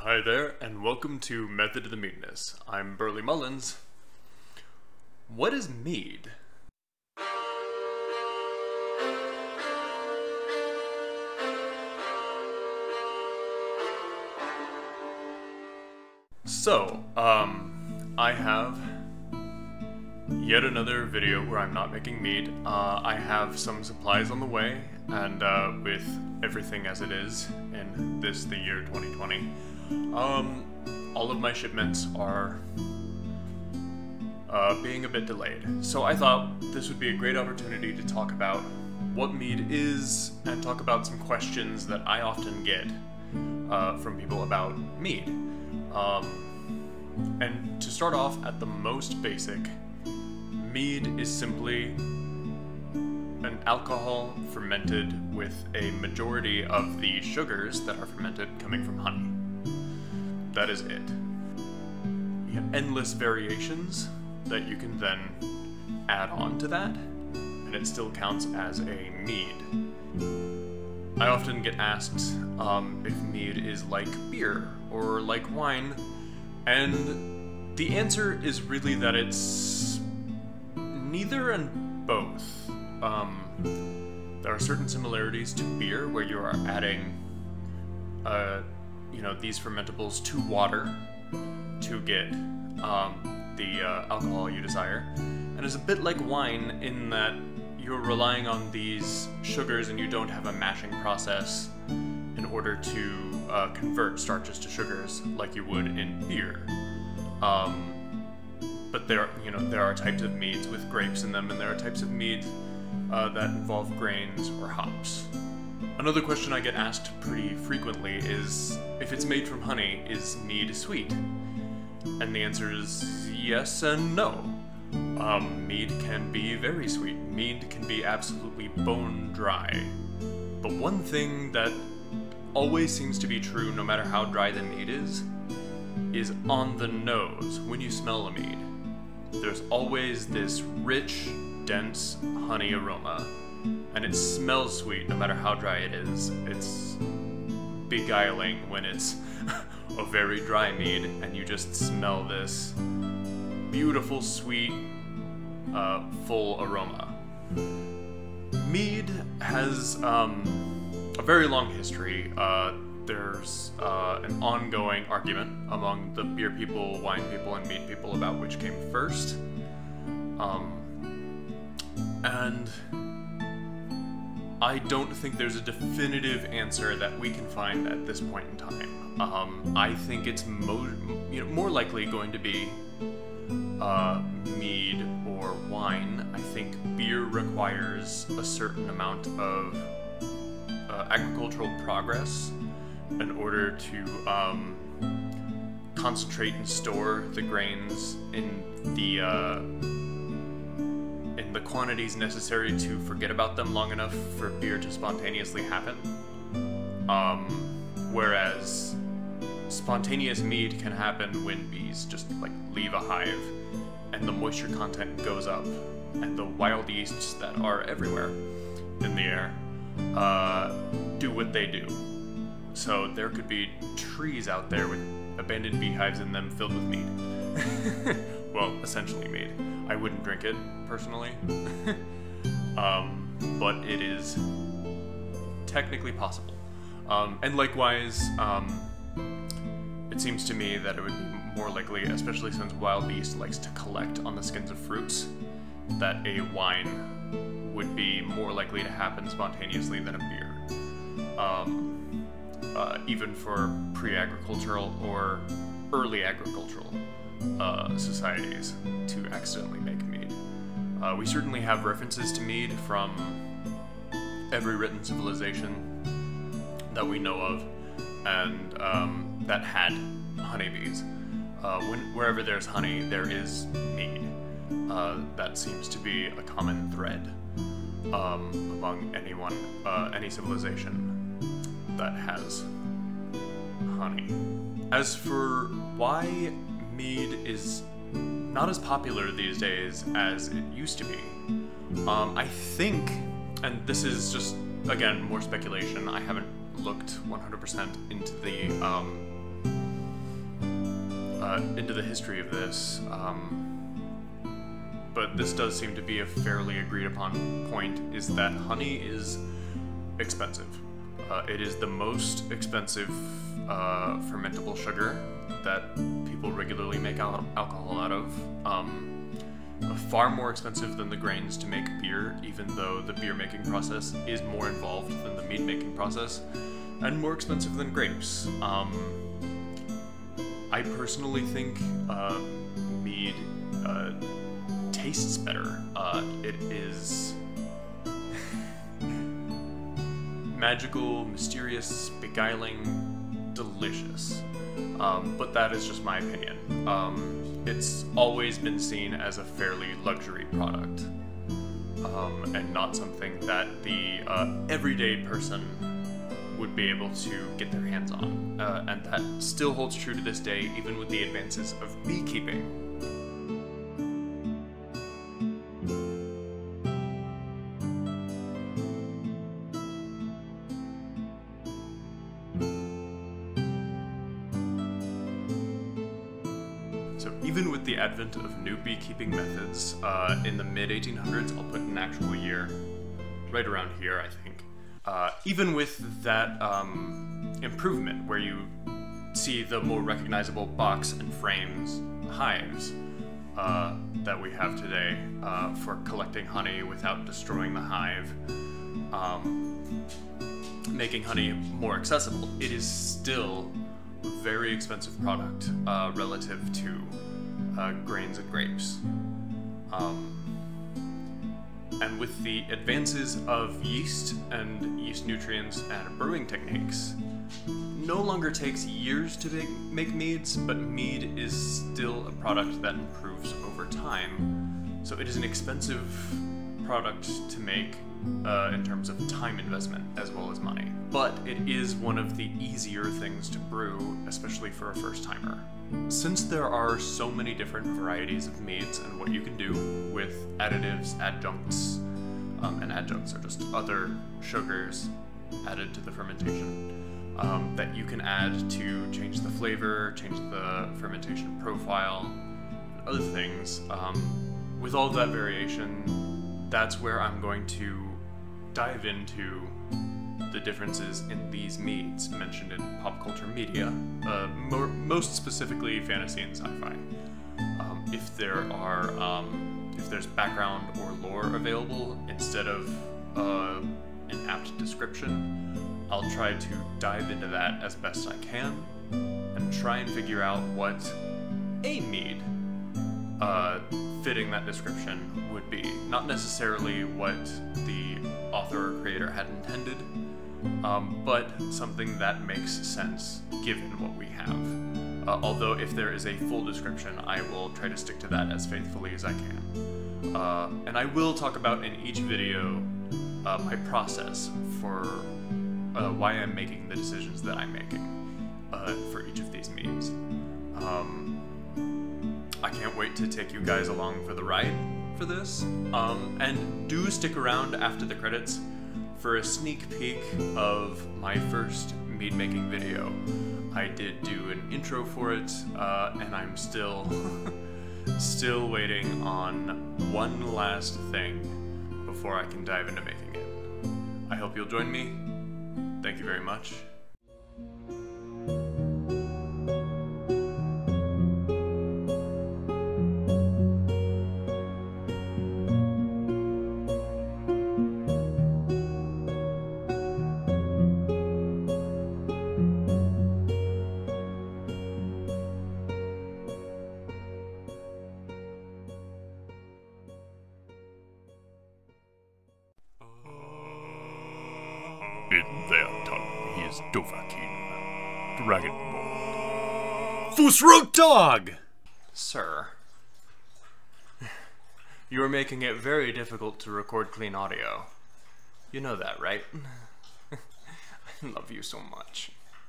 Hi there, and welcome to Method of the Meadness. I'm Burley Mullins. What is mead? So, I have yet another video where I'm not making mead. I have some supplies on the way, and with everything as it is in the year 2020, all of my shipments are being a bit delayed. So I thought this would be a great opportunity to talk about what mead is and talk about some questions that I often get from people about mead. And to start off at the most basic, mead is simply an alcohol fermented with a majority of the sugars that are fermented coming from honey. That is it. You have endless variations that you can then add on to that, and it still counts as a mead. I often get asked if mead is like beer or like wine, and the answer is really that it's neither and both. There are certain similarities to beer where you are adding these fermentables to water to get the alcohol you desire. And it's a bit like wine in that you're relying on these sugars and you don't have a mashing process in order to convert starches to sugars like you would in beer. But there are types of meads with grapes in them, and there are types of meads that involve grains or hops. Another question I get asked pretty frequently is, if it's made from honey, is mead sweet? And the answer is yes and no. Mead can be very sweet. Mead can be absolutely bone dry. But one thing that always seems to be true no matter how dry the mead is on the nose. When you smell a mead, there's always this rich, dense honey aroma. And it smells sweet no matter how dry it is. It's beguiling when it's a very dry mead and you just smell this beautiful, sweet, full aroma. Mead has a very long history. There's an ongoing argument among the beer people, wine people, and mead people about which came first. And I don't think there's a definitive answer that we can find at this point in time. I think it's more likely going to be mead or wine. I think beer requires a certain amount of agricultural progress in order to concentrate and store the grains in the quantities necessary to forget about them long enough for beer to spontaneously happen. Whereas spontaneous mead can happen when bees just leave a hive and the moisture content goes up and the wild yeasts that are everywhere in the air do what they do. So there could be trees out there with abandoned beehives in them filled with mead. Well, essentially mead. I wouldn't drink it, personally. But it is technically possible. And likewise, it seems to me that it would be more likely, especially since wild yeast likes to collect on the skins of fruits, that a wine would be more likely to happen spontaneously than a beer. Even for pre-agricultural or early agricultural societies to accidentally make mead. We certainly have references to mead from every written civilization that we know of, and that had honeybees. Wherever there's honey, there is mead. That seems to be a common thread among any civilization that has honey. As for why mead is not as popular these days as it used to be, I think, and this is just, again, more speculation, I haven't looked 100% into the into the history of this, but this does seem to be a fairly agreed upon point, is that honey is expensive. It is the most expensive fermentable sugar that people regularly make alcohol out of. Far more expensive than the grains to make beer, even though the beer making process is more involved than the mead making process, and more expensive than grapes. I personally think mead tastes better. It is magical, mysterious, beguiling, delicious. But that is just my opinion. It's always been seen as a fairly luxury product, and not something that the everyday person would be able to get their hands on. And that still holds true to this day, even with the advances of beekeeping. So even with the advent of new beekeeping methods, in the mid-1800s, I'll put an actual year, right around here, I think. Even with that improvement, where you see the more recognizable box and frames hives that we have today for collecting honey without destroying the hive, making honey more accessible, it is still a very expensive product relative to grains and grapes. And with the advances of yeast and yeast nutrients and brewing techniques, no longer takes years to make meads, but mead is still a product that improves over time. So it is an expensive product to make in terms of time investment as well as money. But it is one of the easier things to brew, especially for a first-timer. Since there are so many different varieties of meads and what you can do with additives, adjuncts, and adjuncts are just other sugars added to the fermentation that you can add to change the flavor, change the fermentation profile, other things. With all of that variation, that's where I'm going to dive into the differences in these meads mentioned in pop culture media, most specifically fantasy and sci-fi. If there's background or lore available instead of an apt description, I'll try to dive into that as best I can and try and figure out what a mead fitting that description would be. Not necessarily what the author or creator had intended, but something that makes sense given what we have. Although if there is a full description, I will try to stick to that as faithfully as I can. And I will talk about in each video my process for why I'm making the decisions that I'm making for each of these meads. I can't wait to take you guys along for the ride for this. And do stick around after the credits for a sneak peek of my first mead making video. I did do an intro for it, and I'm still waiting on one last thing before I can dive into making it. I hope you'll join me. Thank you very much. In their tongue, he is Dovahkiin, Dragonborn. Fusroot Dog! Sir, you are making it very difficult to record clean audio. You know that, right? I love you so much.